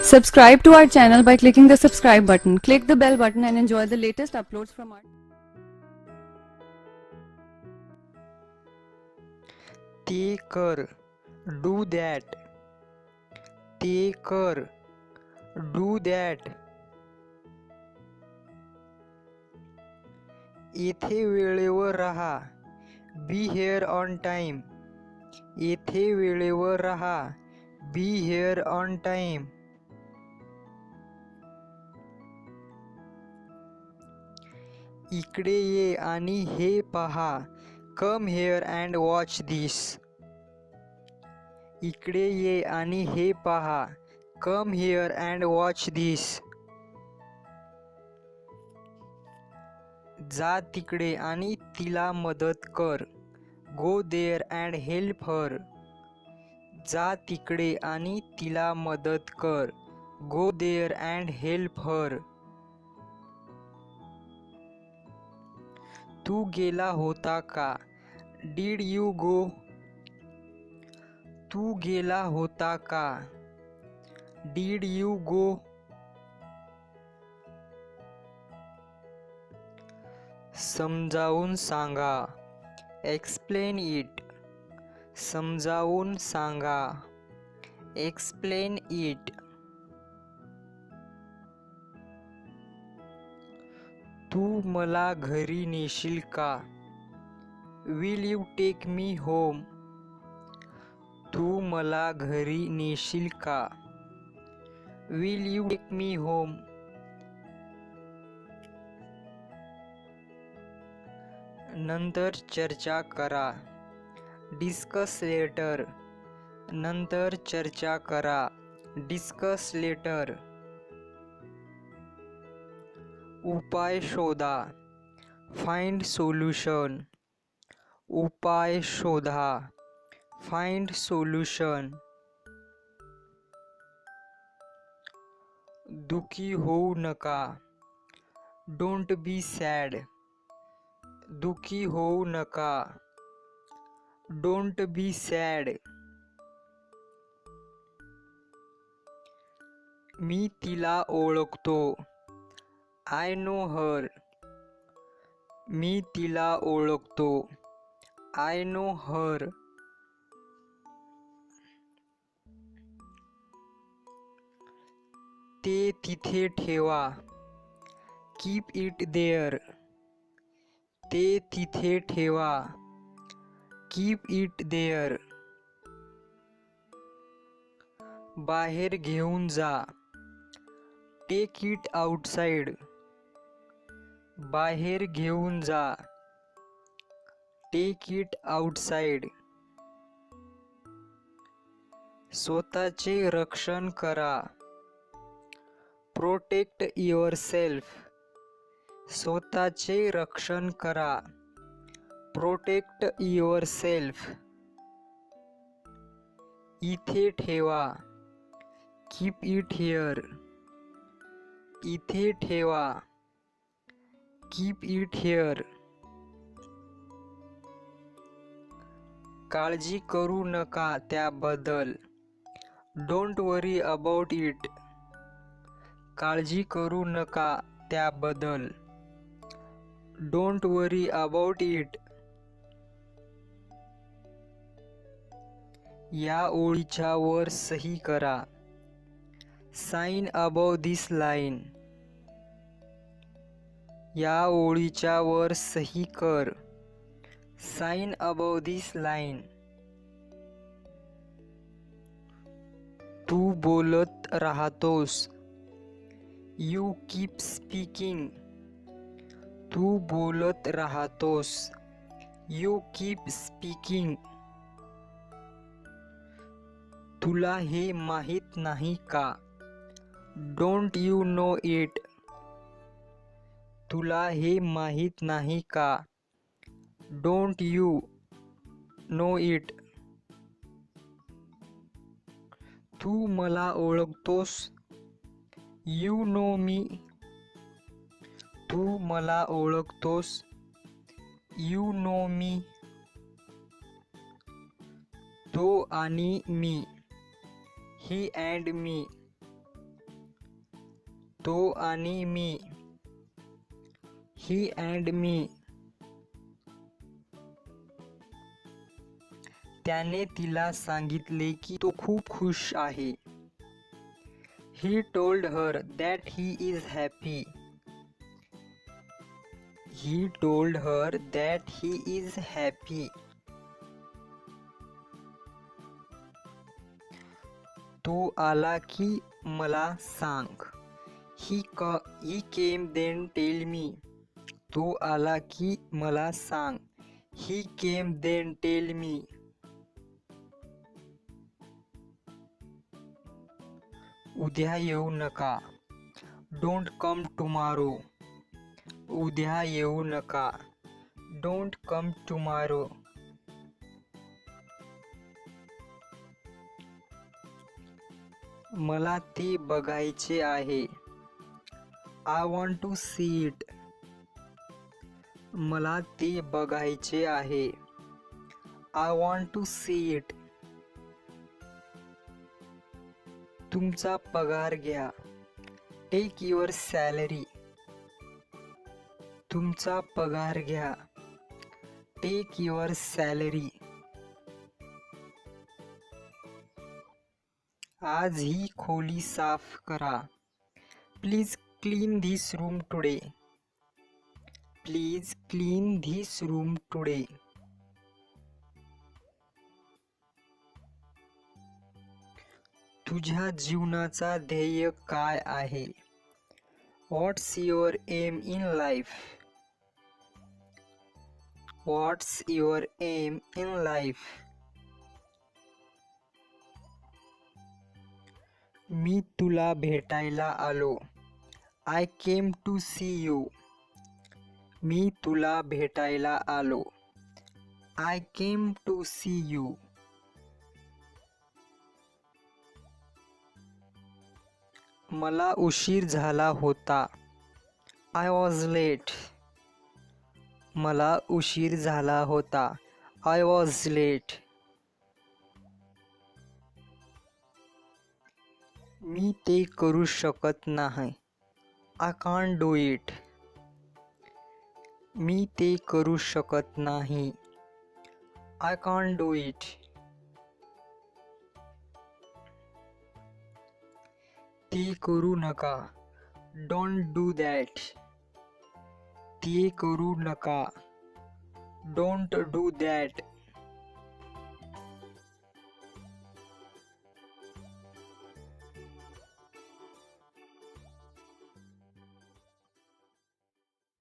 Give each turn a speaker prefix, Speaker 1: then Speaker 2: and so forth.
Speaker 1: Subscribe to our channel by clicking the subscribe button. Click the bell button and enjoy the latest uploads from our.
Speaker 2: ते कर, do that. ते कर, do that. येथे वेळेवर राहा, be here on time. येथे वेळेवर राहा, be here on time. इकडे ये आणि हे पहा, come here and watch this. इकडे ये आणि हे पहा, come here and watch this. जा तिकडे आणि तिला मदत कर, go there and help her. जा तिकडे आणि तिला मदत कर, go there and help her. तू गेला होता का, did you go? तू गेला होता का, did you go? समजावून सांगा, explain it. समजावून सांगा, explain it. तू मला घरी नेशील का, will you take me home? तू मला घरी नेशील का, will you take me home? नंतर चर्चा करा, discuss later. नंतर चर्चा करा, discuss later. उपाय शोधा, find solution. उपाय शोधा, find solution. दुखी होऊ नका, don't be sad. दुखी होऊ नका, don't be sad. मी तिला ओळखतो, I know her. मी तिला ओळखतो, I know her. ते तिथे ठेवा, keep it there. ते तिथे ठेवा, keep it there. बाहेर घेऊन जा, take it outside. बाहेर घेऊन जा, take it outside. स्वतःचे रक्षण करा, protect yourself. स्वतःचे रक्षण करा, protect yourself. इथे ठेवा, keep it here. इथे ठेवा, keep it here. काळजी करू नका त्याबद्दल, don't worry about it. काळजी करू नका त्याबद्दल, don't worry about it. या ओळीच्या वर सही करा, sign above this line. या ओळीच्या वर सही कर, sign above this line. तू बोलत राहतोस, you keep speaking. तू बोलत राहतोस, you keep speaking. तुला हे माहित नाही का, don't you know it. तुला हे माहित नाही का, don't you know it. तू मला ओळखतोस, you know me. तू मला ओळखतोस, you know me. तो आणि मी, he and me. तो आणि मी, ही अँड मी. त्याने तिला सांगितले की तो खूप खुश आहे. He told her that he is happy. He told her that he is happy. तो आला की मला सांग. He came then tell me. तो आला की मला सांग. He came then tell me. उद्या येऊ नका. Don't come tomorrow. उद्या येऊ नका. Don't come tomorrow. मला ते बघायचे आहे. I want to see it. मला ते बघायचे आहे. I want to see it. तुमचा पगार घ्या. Take your salary. तुमचा पगार घ्या. Take your salary. आज ही खोली साफ करा. Please clean this room today. Please clean this room today. तुझ्या जीवनाचा ध्येय काय आहे? What's your aim in life? What's your aim in life? मी तुला भेटायला आलो. I came to see you. मी तुला भेटायला आलो. I came to see you. मला उशीर झाला होता. I was late. मला उशीर झाला होता. I was late. मी ते करू शकत नाही. I can't do it. मी ते करू शकत नाही. I can't do it. ते करू नका. Don't do that. ते करू नका. Don't do that.